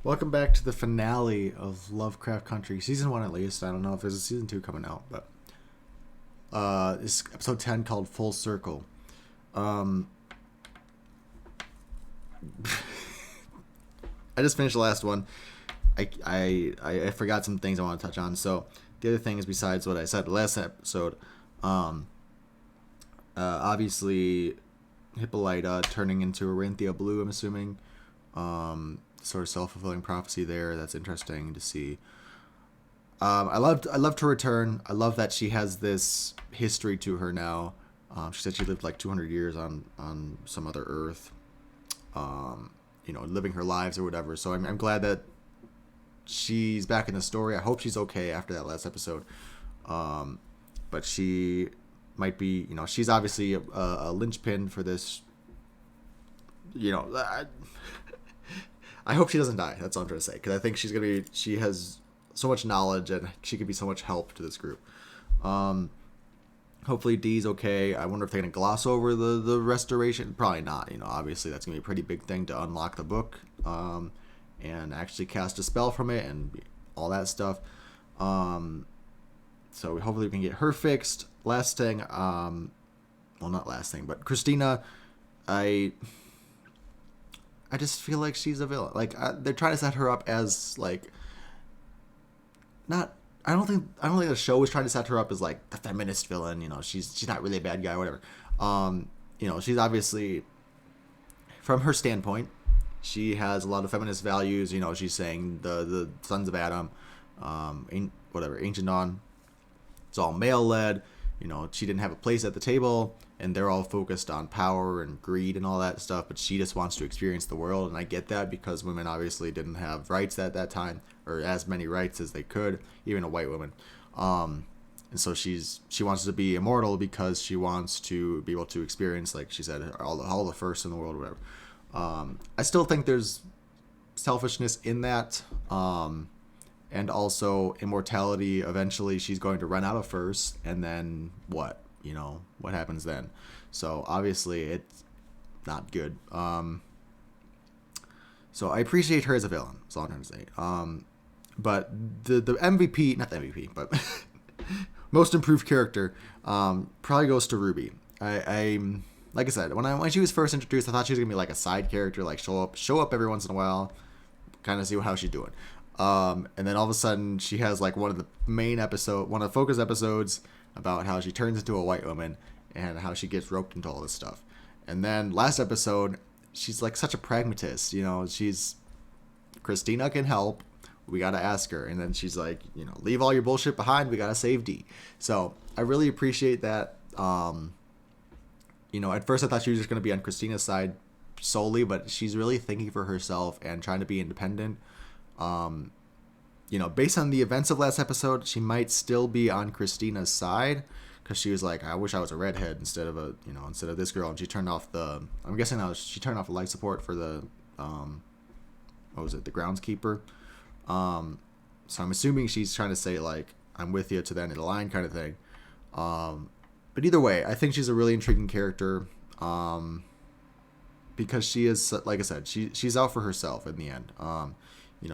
Welcome back to the finale of Lovecraft Country, season 1 at least. I don't know if there's a season 2 coming out, but it's episode 10 called Full Circle. Um, I just finished the last one. I forgot some things I want to touch on. So the other thing is, besides what I said the last episode, obviously Hippolyta turning into Orinthia Blue, I'm assuming. Sort of self-fulfilling prophecy there. That's interesting to see. I loved her return. I love that she has this history to her now. She said she lived like 200 years on some other Earth, living her lives or whatever. So I'm glad that she's back in the story. I hope she's okay after that last episode. But she might be, she's obviously a linchpin for this. I hope she doesn't die. That's all I'm trying to say. Because I think she has so much knowledge and she could be so much help to this group. Hopefully Dee's okay. I wonder if they're going to gloss over the restoration. Probably not. Obviously that's going to be a pretty big thing to unlock the book and actually cast a spell from it and all that stuff. So hopefully we can get her fixed. Last thing, well, not last thing, but Christina, I just feel like she's a villain. Like they're trying to set her up as like not. I don't think the show is trying to set her up as like the feminist villain. She's not really a bad guy or whatever. She's obviously, from her standpoint, she has a lot of feminist values. She's saying the sons of Adam, Ancient Dawn. It's all male led. She didn't have a place at the table, and they're all focused on power and greed and all that stuff, but she just wants to experience the world, and I get that because women obviously didn't have rights at that time, or as many rights as they could, even a white woman. And so she wants to be immortal because she wants to be able to experience, like she said, all the firsts in the world or whatever. I still think there's selfishness in that, and also immortality. Eventually she's going to run out of first, and then what happens then? So obviously it's not good. So I appreciate her as a villain, that's all I'm trying to say. But the MVP, not the MVP, but most improved character, probably goes to Ruby. I like I said, when she was first introduced, I thought she was gonna be like a side character, like show up every once in a while, kind of see how she's doing. And then all of a sudden she has like one of the focus episodes about how she turns into a white woman and how she gets roped into all this stuff. And then last episode, she's like such a pragmatist. She's Christina can help. We got to ask her. And then she's like, leave all your bullshit behind. We got to save Dee. So I really appreciate that. At first I thought she was just going to be on Christina's side solely, but she's really thinking for herself and trying to be independent. Based on the events of last episode, she might still be on Christina's side, because she was like, I wish I was a redhead instead of this girl. And she turned off I'm guessing she turned off the life support for the, the groundskeeper. So I'm assuming she's trying to say like, I'm with you to the end of the line kind of thing. But either way, I think she's a really intriguing character. Because she is, like I said, she's out for herself in the end.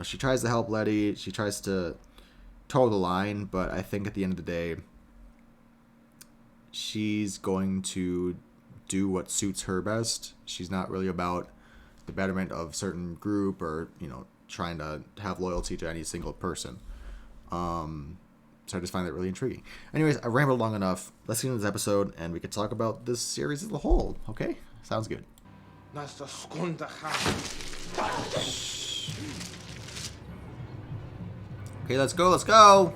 She tries to help Letty. She tries to toe the line, but I think at the end of the day, she's going to do what suits her best. She's not really about the betterment of a certain group or, trying to have loyalty to any single person. So I just find that really intriguing. Anyways, I rambled long enough. Let's get into this episode, and we could talk about this series as a whole. Okay? Sounds good. Okay, let's go.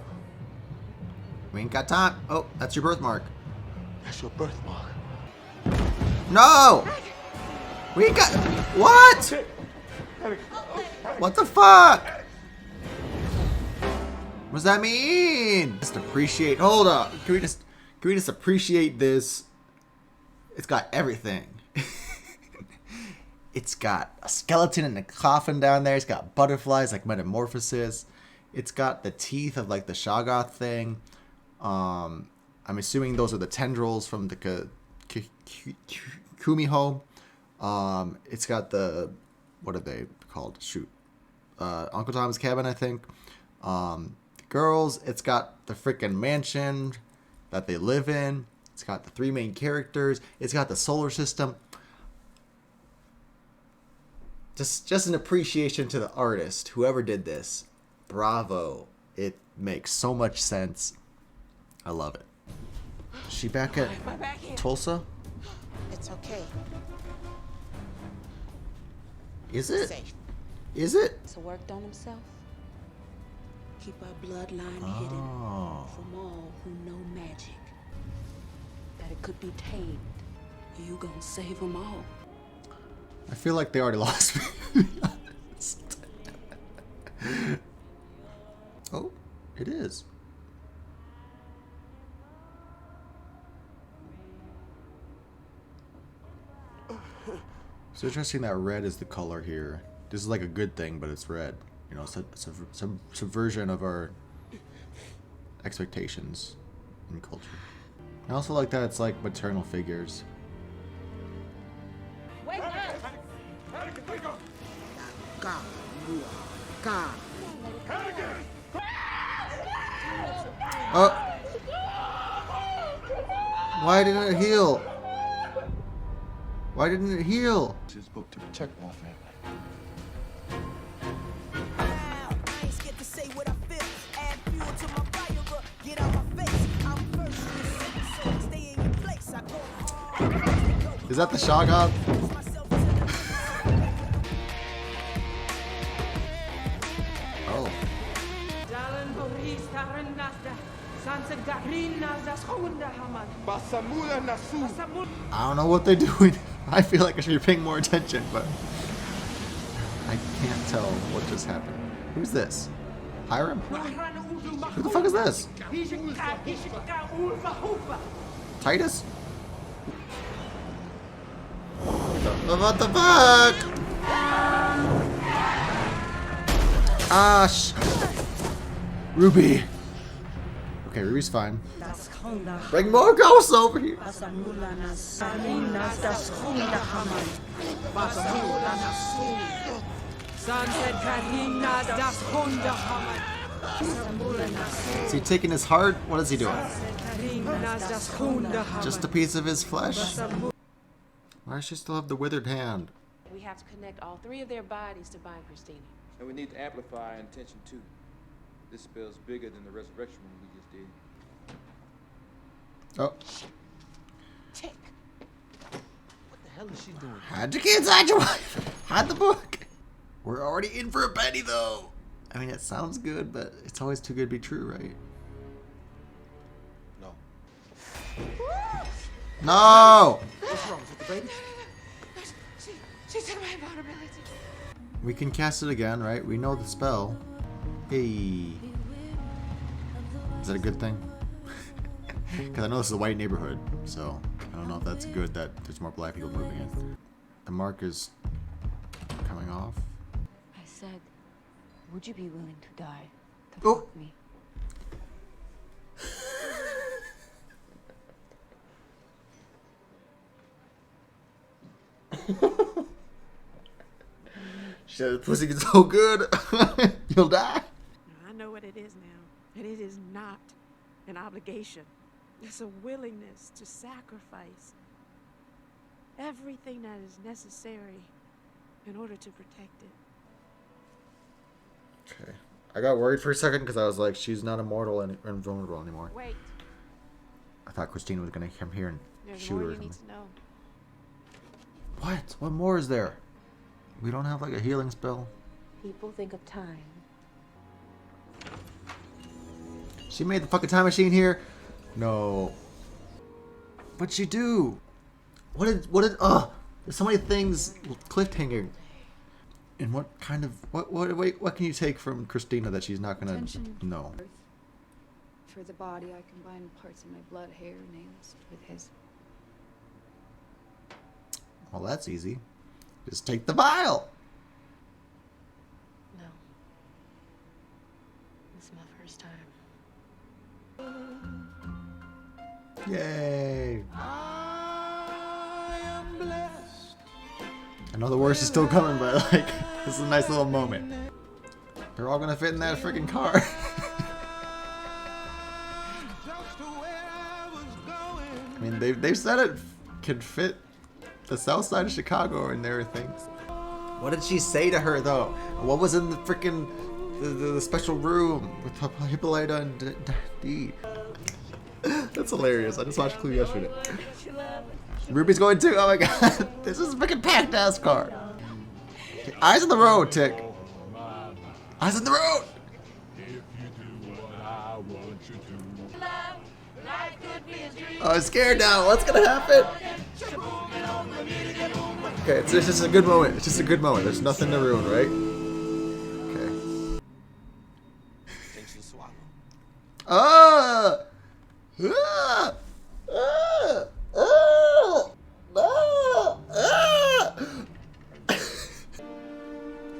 We ain't got time. Oh, that's your birthmark. That's your birthmark. No! We ain't got... What? What the fuck? What does that mean? Just appreciate... Hold up. Can we just appreciate this? It's got everything. It's got a skeleton in the coffin down there. It's got butterflies like metamorphosis. It's got the teeth of like the Shoggoth thing. I'm assuming those are the tendrils from the Kumiho. It's got the, what are they called? Shoot. Uncle Tom's Cabin, I think. Girls, it's got the freaking mansion that they live in. It's got the 3 main characters. It's got the solar system. Just an appreciation to the artist, whoever did this. Bravo. It makes so much sense. I love it. Is she back at Tulsa? It's okay. Is it? Safe. Is it? So worked on himself. Keep our bloodline hidden from all who know magic. That it could be tamed. You gonna save them all. I feel like they already lost me, to be honest. Oh, it is. It's interesting that red is the color here. This is like a good thing, but it's red. You know, it's some subversion of our expectations in culture. I also like that it's like maternal figures. Wait. God. God. Oh! Why didn't it heal? Why didn't it heal? This book to protect my family. Is that the Shaw God? Oh. I don't know what they're doing. I feel like I should be paying more attention, but I can't tell what just happened. Who's this? Hiram? Who the fuck is this? Titus? What the fuck? Ah, Ruby. Okay, Ruby's fine. Bring more ghosts over here. Is he taking his heart? What is he doing? Just a piece of his flesh? Why does she still have the withered hand? We have to connect all 3 of their bodies to bind Christina. And we need to amplify our intention too. This spell's bigger than the resurrection one we just did. Oh. Tick. What the hell is she doing? Hide your kids, hide your wife. Hide the book. We're already in for a penny, though. I mean, it sounds good, but it's always too good to be true, right? No. No! What's wrong with the baby? She took my vulnerability. We can cast it again, right? We know the spell. Hey. Is that a good thing? Because I know this is a white neighborhood, so I don't know if that's good that there's more black people moving in. The mark is coming off. I said, would you be willing to die to Oh. fuck me? She said, the pussy gets so good, you'll die. I know what it is now, and it is not an obligation. It's a willingness to sacrifice everything that is necessary in order to protect it. Okay. I got worried for a second because I was like, she's not immortal and invulnerable anymore. Wait, I thought Christina was going to come here and there's shoot more her. Or you need something. to know. What? What more is there? We don't have like a healing spell. People think of time. She made the fucking time machine here. No. What'd she do? What did, there's so many things cliffhanger. And what kind of, what can you take from Christina that she's not gonna Attention. know? For the body, I combine parts of my blood, hair, nails with his. Well, that's easy. Just take the vial. No. This is my first time. Yay. I know the worst is still coming, but like, this is a nice little moment. They're all gonna fit in that freaking car. I mean, they said it could fit the south side of Chicago and everything. What did she say to her though? What was in the freaking the special room with Hippolyta and Dee? That's hilarious. I just watched Clue yesterday. Ruby's going too. Oh my god, this is a freaking packed ass car. Okay, eyes on the road, Tick. Eyes on the road. Oh, I'm scared now. What's gonna happen? Okay, it's just a good moment. It's just a good moment. There's nothing to ruin, right? Okay. Ah! Ah! Ah! Ah! Ah! Ah!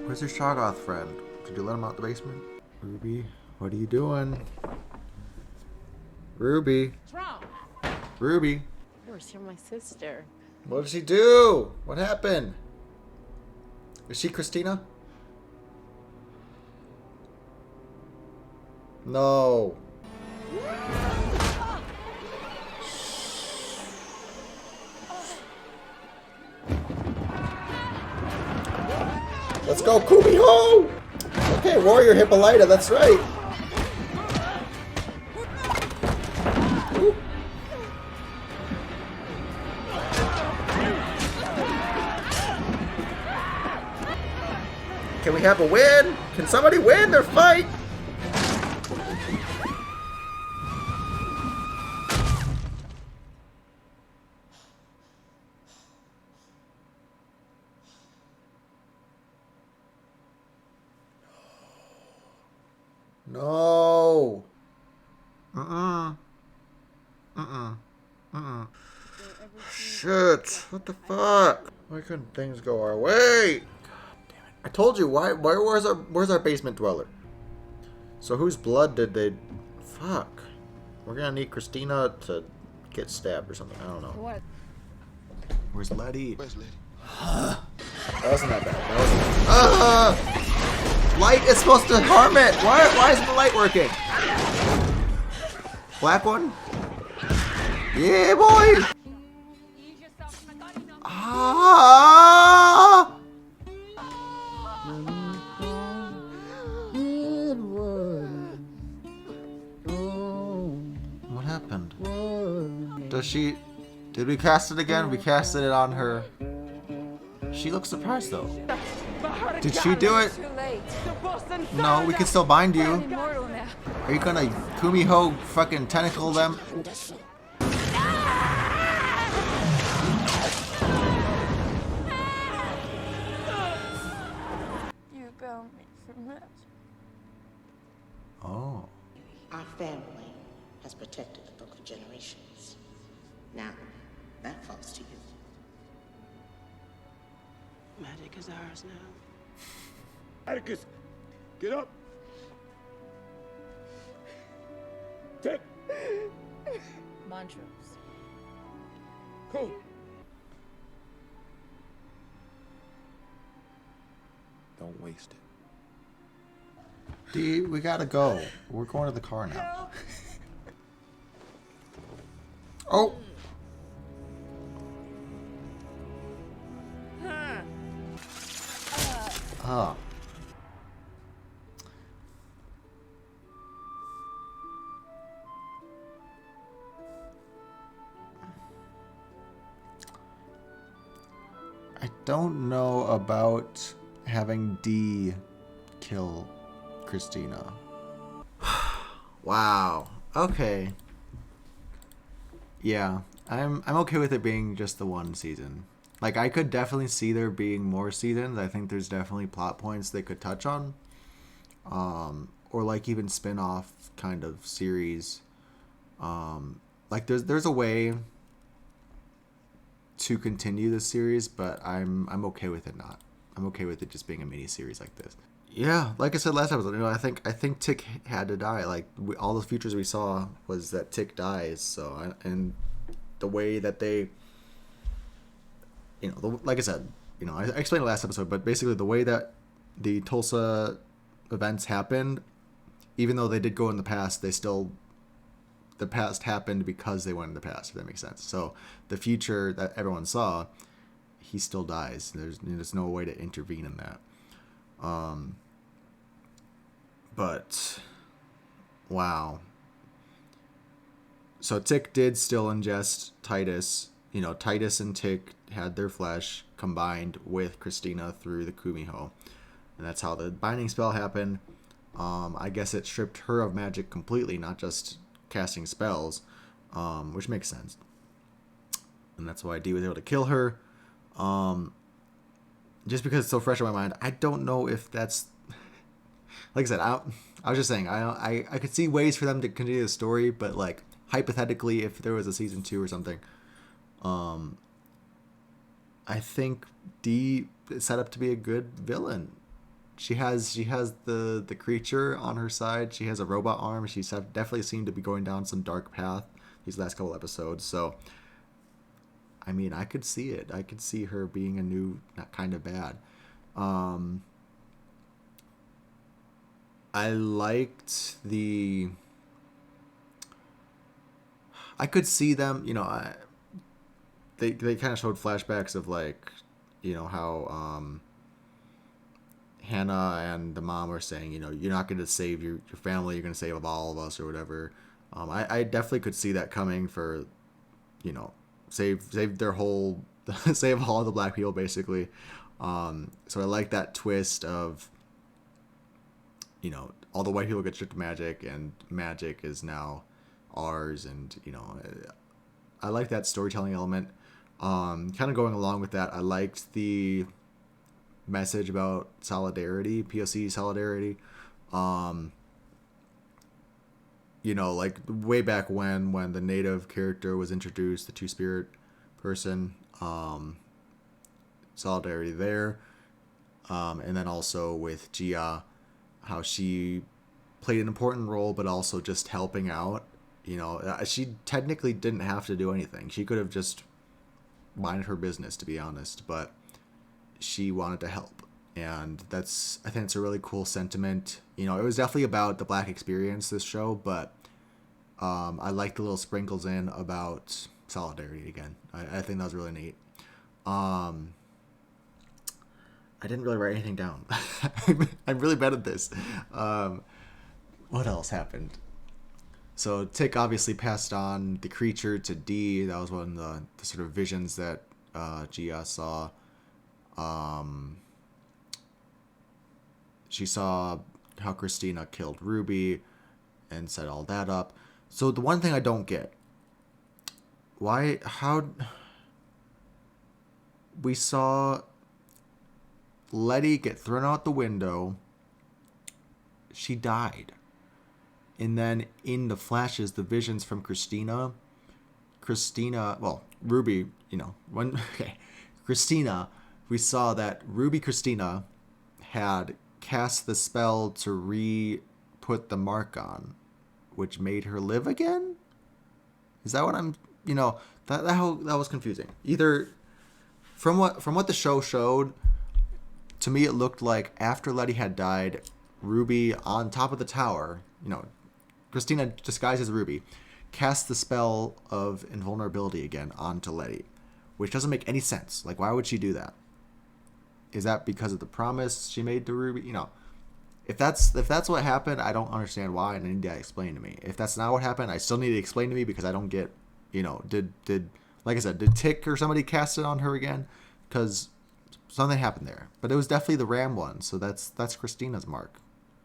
Where's your Shoggoth friend? Did you let him out the basement? Ruby, what are you doing? Ruby. What's wrong? Ruby. Where's my sister? What did she do? What happened? Is she Christina? No. Let's go, Kumiho! Okay, Warrior Hippolyta, that's right. Ooh. Can we have a win? Can somebody win their fight? No. Shit. What the fuck? Why couldn't things go our way? I told you, where's our basement dweller? So whose blood did they... Fuck. We're gonna need Christina to get stabbed or something. I don't know. What? Where's Letty? Where's Letty? That wasn't that bad. That wasn't... Light is supposed to harm it! Why isn't the light working? Black one? Yeah, boy! Ah! What happened? Does she... Did we cast it again? We casted it on her. She looks surprised though. Did she do it? No, we can still bind you. Are you gonna Kumiho fucking tentacle them? You got me from that. Oh. Our family has protected the book for generations. Now, that falls to you. Magic is ours now. Atticus, get up. Tick. Montrose. Cool. Don't waste it. Dee, we gotta go. We're going to the car now. Oh! Ah. I don't know about having Dee kill Christina. Wow. Okay. Yeah, I'm okay with it being just the one season. Like, I could definitely see there being more seasons. I think there's definitely plot points they could touch on. Or, like, even spin-off kind of series. Like, there's a way to continue this series, but I'm okay with it not. I'm okay with it just being a mini-series like this. Yeah, like I said last episode, you know, I think Tick had to die. Like, all the futures we saw was that Tick dies, so... And the way that they... You know, like I said, you know, I explained it last episode, but basically the way that the Tulsa events happened, even though they did go in the past, the past happened because they went in the past, if that makes sense. So the future that everyone saw, he still dies. There's no way to intervene in that. But wow. So Tick did still ingest Titus. Titus and Tick had their flesh combined with Christina through the Kumiho. And that's how the binding spell happened. I guess it stripped her of magic completely, not just casting spells, which makes sense. And that's why Dee was able to kill her. Just because it's so fresh in my mind, I don't know if that's... Like I said, I was just saying, I could see ways for them to continue the story, but like, hypothetically, if there was a season 2 or something, I think Dee is set up to be a good villain. She has the creature on her side. She has a robot arm. She's definitely seemed to be going down some dark path these last couple episodes. So, I mean, I could see it. I could see her being a new kind of bad. I liked the... I could see them, they kind of showed flashbacks of like, how Hannah and the mom were saying, you're not going to save your family, you're going to save all of us or whatever. I definitely could see that coming for, save their whole, save all the black people basically. So I like that twist of, all the white people get stripped of magic and magic is now ours, and I like that storytelling element. Kind of going along with that, I liked the message about solidarity, POC solidarity. Like way back when the native character was introduced, the two-spirit person, solidarity there. And then also with Gia, how she played an important role, but also just helping out. She technically didn't have to do anything. She could have just minded her business, to be honest, but she wanted to help. And I think it's a really cool sentiment. It was definitely about the black experience, this show, but I like the little sprinkles in about solidarity again. I think that was really neat. I didn't really write anything down. I'm really bad at this. What else happened? So Tick obviously passed on the creature to Dee. That was one of the sort of visions that Gia saw. She saw how Christina killed Ruby and set all that up. So the one thing I don't get, how we saw Letty get thrown out the window, she died. And then in the flashes, the visions from Christina, Ruby, Christina, we saw that Ruby Christina had cast the spell to re-put the mark on, which made her live again? Is that what I'm, that was confusing. Either from what the show showed, to me it looked like after Letty had died, Ruby on top of the tower, Christina disguised as Ruby, cast the spell of invulnerability again onto Letty, which doesn't make any sense. Like, why would she do that? Is that because of the promise she made to Ruby? If that's what happened, I don't understand why, and I need that explained to me. If that's not what happened, I still need it explained to me, because I don't get, did like I said, did Tick or somebody cast it on her again? Because something happened there. But it was definitely the Ram one, so that's Christina's mark,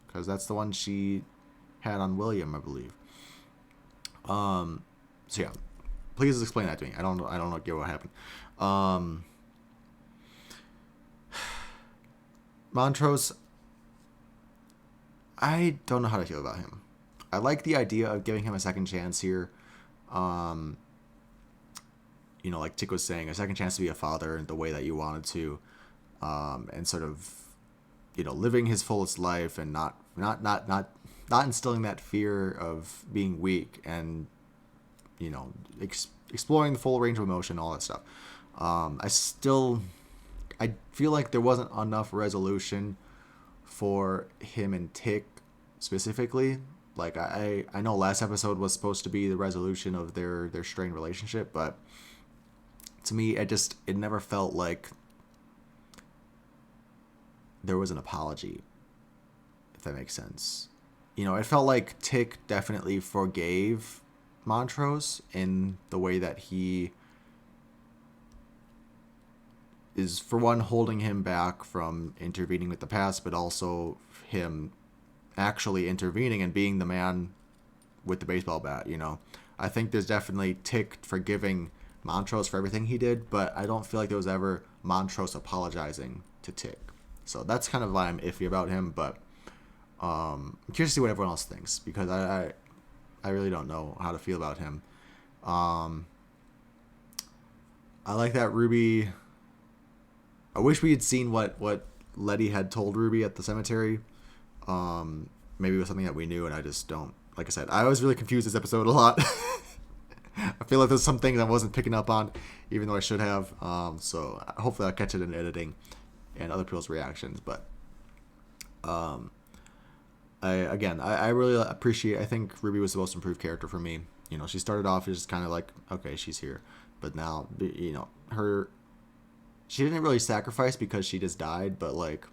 because that's the one she had on William, I believe. So yeah, please explain that to me. I don't get what happened. Montrose, I don't know how to feel about him. I like the idea of giving him a second chance here. Like Tick was saying, a second chance to be a father in the way that you wanted to, and sort of, living his fullest life and not instilling that fear of being weak, and exploring the full range of emotion, all that stuff. I feel like there wasn't enough resolution for him and Tick specifically. Like, I know last episode was supposed to be the resolution of their strained relationship, but to me, it never felt like there was an apology, if that makes sense. You know, it felt like Tick definitely forgave Montrose in the way that he is, for one, holding him back from intervening with the past, but also him actually intervening and being the man with the baseball bat, you know. I think there's definitely Tick forgiving Montrose for everything he did, but I don't feel like there was ever Montrose apologizing to Tick. So that's kind of why I'm iffy about him, but I'm curious to see what everyone else thinks, because I really don't know how to feel about him. I like that Ruby... I wish we had seen what Letty had told Ruby at the cemetery. Maybe it was something that we knew and I just don't. Like I said, I was really confused this episode a lot. I feel like there's some things I wasn't picking up on, even though I should have. So hopefully I'll catch it in editing and other people's reactions. But I really appreciate. I think Ruby was the most improved character for me. You know, she started off as just kind of like, okay, she's here, but now, you know, she didn't really sacrifice because she just died, but like,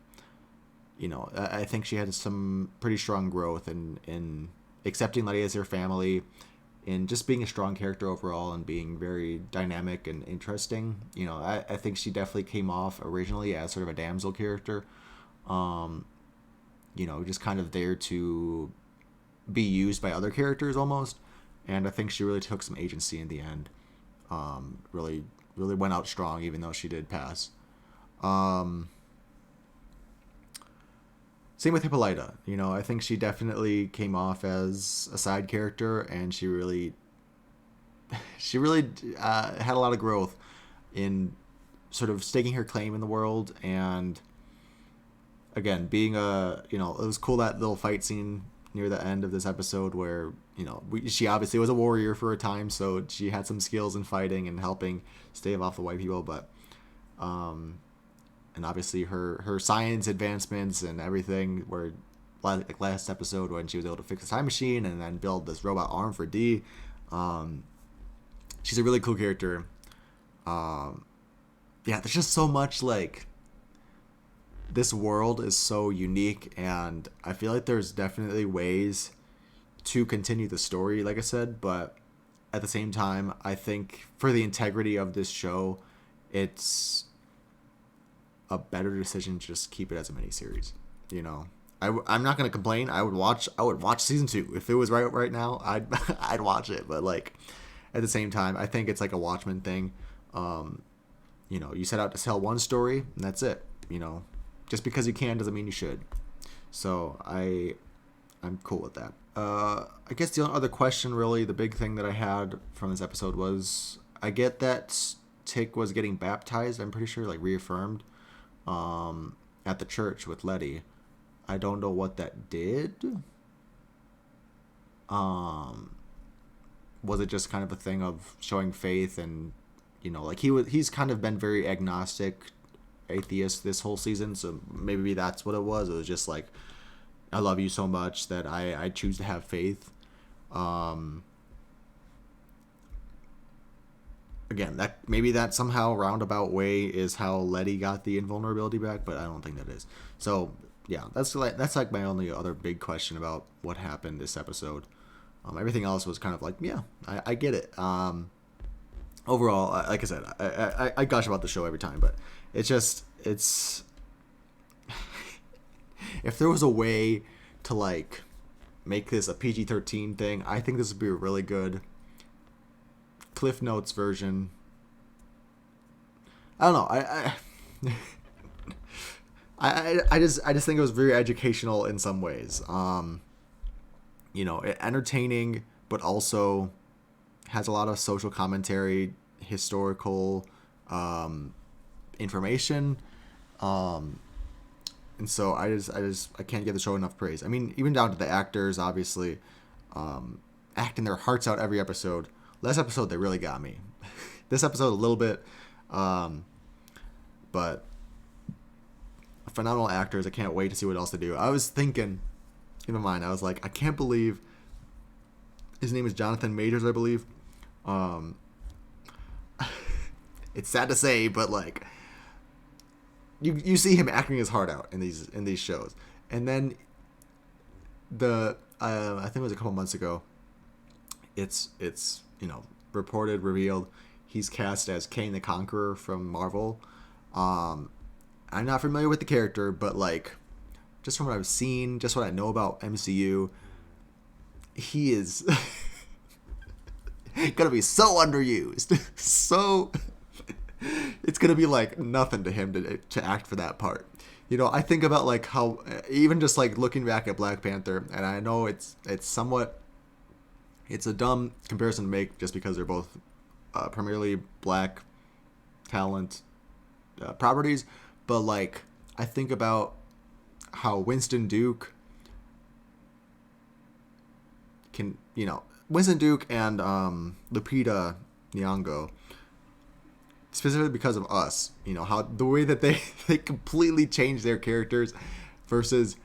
you know, I think she had some pretty strong growth in accepting Letty as her family, in just being a strong character overall and being very dynamic and interesting. You know, I think she definitely came off originally as sort of a damsel character, you know, just kind of there to be used by other characters almost. And I think she really took some agency in the end. Really went out strong, even though she did pass. Same with Hippolyta. You know, I think she definitely came off as a side character, and she really had a lot of growth in sort of staking her claim in the world. And again, being you know, it was cool, that little fight scene near the end of this episode where, you know, she obviously was a warrior for a time, so she had some skills in fighting and helping stave off the white people, but and obviously her science advancements and everything, where like last episode when she was able to fix the time machine and then build this robot arm for D. She's a really cool character. Yeah, there's just so much, like, this world is so unique, and I feel like there's definitely ways to continue the story, like I said, but at the same time, I think for the integrity of this show, it's a better decision to just keep it as a miniseries. You know, I'm not gonna complain. I would watch season 2 if it was right now. I'd watch it, but like at the same time, I think it's like a Watchmen thing. You know, you set out to tell one story and that's it. You know, just because you can doesn't mean you should. So I'm cool with that. I guess the other question, really, the big thing that I had from this episode was, I get that Tick was getting baptized, I'm pretty sure, like reaffirmed, at the church with Letty. I don't know what that did. Was it just kind of a thing of showing faith, and, you know, like he's kind of been very agnostic, atheist this whole season, so maybe that's what it was. It was just like, I love you so much that I choose to have faith. Again, that somehow roundabout way is how Letty got the invulnerability back, but I don't think that is. So yeah, that's like my only other big question about what happened this episode. Everything else was kind of like, yeah, I get it. Overall, like I said, I gush about the show every time, but it's if there was a way to like make this a PG-13 thing, I think this would be a really good Cliff Notes version. I don't know. I just think it was very educational in some ways. You know, entertaining, but also has a lot of social commentary, historical information. And so I can't give the show enough praise. I mean, even down to the actors, obviously, acting their hearts out every episode. Last episode, they really got me. This episode, a little bit. But phenomenal actors. I can't wait to see what else they do. I was thinking in my mind, I was like, I can't believe his name is Jonathan Majors, I believe. It's sad to say, but like you see him acting his heart out in these shows, and then I think it was a couple months ago. It's revealed he's cast as Kang the Conqueror from Marvel. I'm not familiar with the character, but like just from what I've seen, just what I know about MCU, he is gonna be so underused. So it's gonna be like nothing to him to act for that part. I think about like how even just like looking back at Black Panther, and I know it's a dumb comparison to make just because they're both primarily black talent properties, but like I think about how Winston Duke and Lupita Nyong'o, specifically because of Us, how the way that they completely changed their characters versus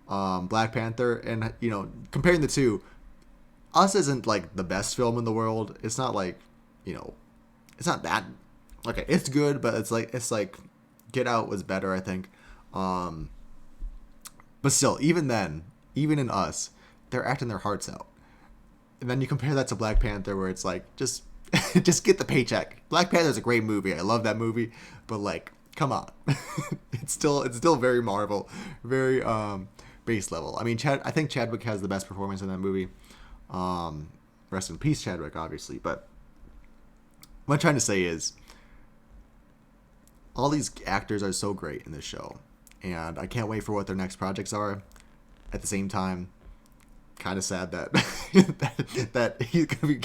Black Panther, and comparing the two, Us isn't like the best film in the world. It's not like it's not that okay. It's good, but it's like Get Out was better, I think. But still, even then, even in Us, they're acting their hearts out. And then you compare that to Black Panther, where it's like, just get the paycheck. Black Panther's a great movie. I love that movie. But like, come on. It's still very Marvel, very base level. I mean, I think Chadwick has the best performance in that movie. Rest in peace, Chadwick, obviously. But what I'm trying to say is, all these actors are so great in this show, and I can't wait for what their next projects are. At the same time, kind of sad that that he's gonna be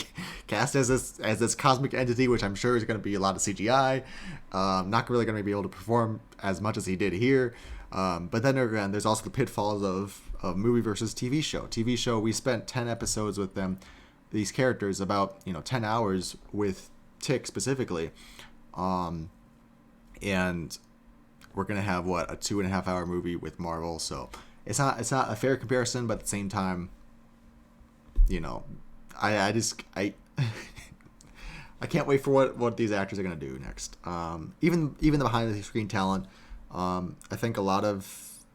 cast as this cosmic entity, which I'm sure is gonna be a lot of CGI. Not really gonna be able to perform as much as he did here. But then again, there's also the pitfalls of movie versus TV show. TV show, we spent 10 episodes with them, these characters, about 10 hours with Tick specifically. And we're gonna have a 2.5 hour movie with Marvel, so it's not a fair comparison, but at the same time, I can't wait for what these actors are gonna do next. Even the behind the screen talent, I think a lot of,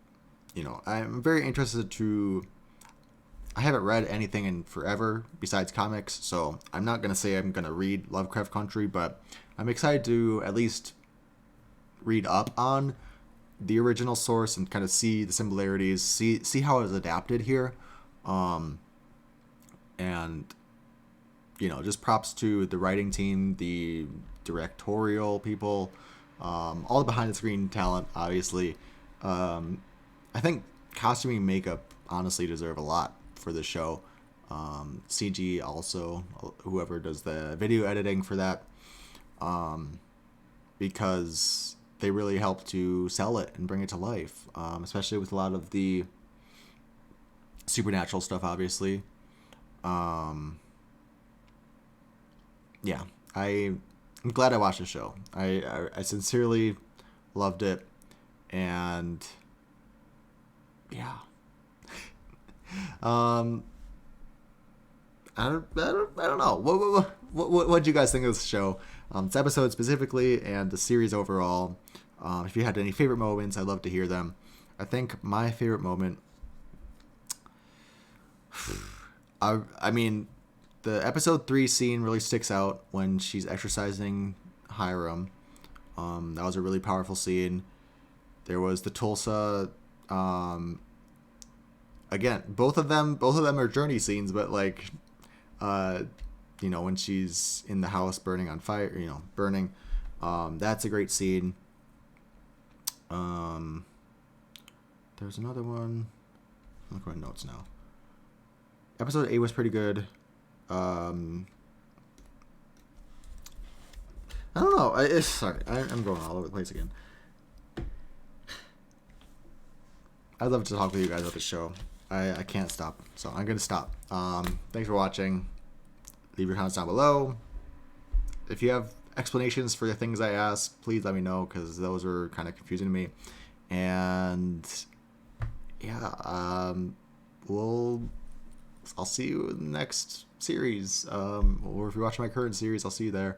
I'm very interested to. I haven't read anything in forever besides comics, so I'm not gonna say I'm gonna read Lovecraft Country, but I'm excited to at least read up on the original source and kind of see the similarities, see how it was adapted here, and just props to the writing team, the directorial people, all the behind the screen talent, obviously. I think costuming and makeup honestly deserve a lot for the show. CG also, whoever does the video editing for that, because they really help to sell it and bring it to life, especially with a lot of the supernatural stuff, obviously. Yeah, I'm glad I watched the show. I sincerely loved it, and yeah. I don't know. What do you guys think of this show? This episode specifically and the series overall. If you had any favorite moments, I'd love to hear them. I think my favorite moment, I mean, the episode 3 scene really sticks out when she's exercising Hiram. That was a really powerful scene. There was the Tulsa. Again, both of them are journey scenes, but like, when she's in the house burning on fire, burning. That's a great scene. There's another one. Look at my notes now. Episode 8 was pretty good. I don't know. Sorry, I'm going all over the place again. I'd love to talk with you guys about the show. I can't stop, so I'm gonna stop. Thanks for watching. Leave your comments down below. If you have explanations for the things I asked, please let me know, because those were kind of confusing to me. And yeah, I'll see you in the next series. Or if you're watching my current series, I'll see you there.